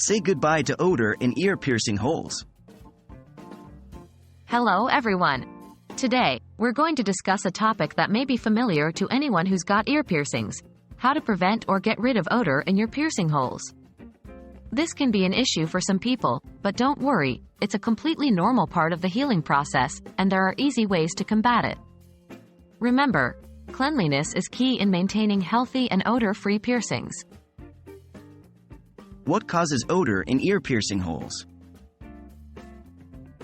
Say goodbye to odor in ear-piercing holes. Hello everyone. Today, we're going to discuss a topic that may be familiar to anyone who's got ear piercings: how to prevent or get rid of odor in your piercing holes. This can be an issue for some people, but don't worry, it's a completely normal part of the healing process, and there are easy ways to combat it. Remember, cleanliness is key in maintaining healthy and odor-free piercings. What causes odor in ear-piercing holes?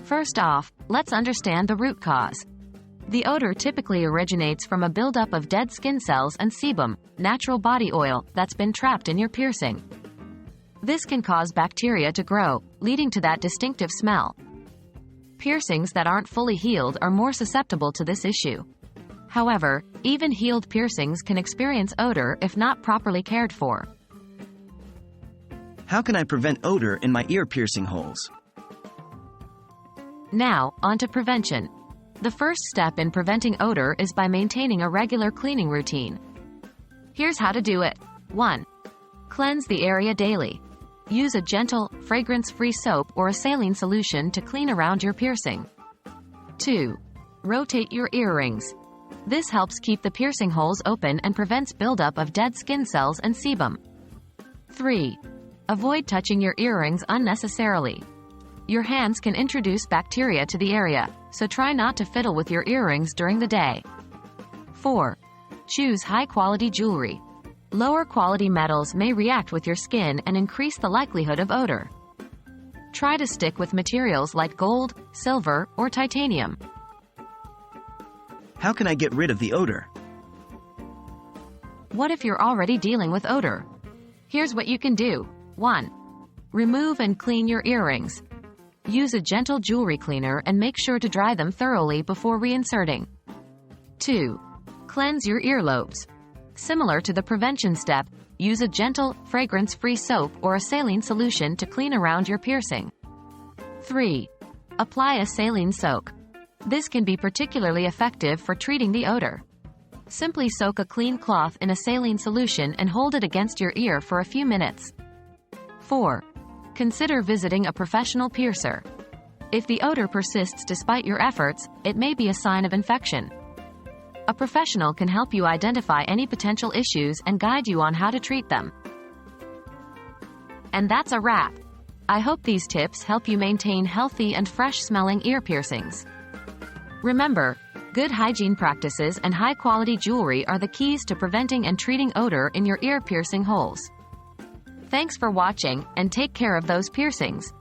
First off, let's understand the root cause. The odor typically originates from a buildup of dead skin cells and sebum, natural body oil, that's been trapped in your piercing. This can cause bacteria to grow, leading to that distinctive smell. Piercings that aren't fully healed are more susceptible to this issue. However, even healed piercings can experience odor if not properly cared for. How can I prevent odor in my ear-piercing holes? Now, on to prevention. The first step in preventing odor is by maintaining a regular cleaning routine. Here's how to do it. 1. Cleanse the area daily. Use a gentle, fragrance-free soap or a saline solution to clean around your piercing. 2. Rotate your earrings. This helps keep the piercing holes open and prevents buildup of dead skin cells and sebum. 3. Avoid touching your earrings unnecessarily. Your hands can introduce bacteria to the area, so try not to fiddle with your earrings during the day. 4. Choose high-quality jewelry. Lower quality metals may react with your skin and increase the likelihood of odor. Try to stick with materials like gold, silver, or titanium. How can I get rid of the odor? What if you're already dealing with odor? Here's what you can do. 1. Remove and clean your earrings. Use a gentle jewelry cleaner and make sure to dry them thoroughly before reinserting. 2. Cleanse your earlobes. Similar to the prevention step, use a gentle, fragrance-free soap or a saline solution to clean around your piercing. 3. Apply a saline soak. This can be particularly effective for treating the odor. Simply soak a clean cloth in a saline solution and hold it against your ear for a few minutes. 4. Consider visiting a professional piercer. If the odor persists despite your efforts, it may be a sign of infection. A professional can help you identify any potential issues and guide you on how to treat them. And that's a wrap. I hope these tips help you maintain healthy and fresh-smelling ear piercings. Remember, good hygiene practices and high-quality jewelry are the keys to preventing and treating odor in your ear-piercing holes. Thanks for watching, and take care of those piercings.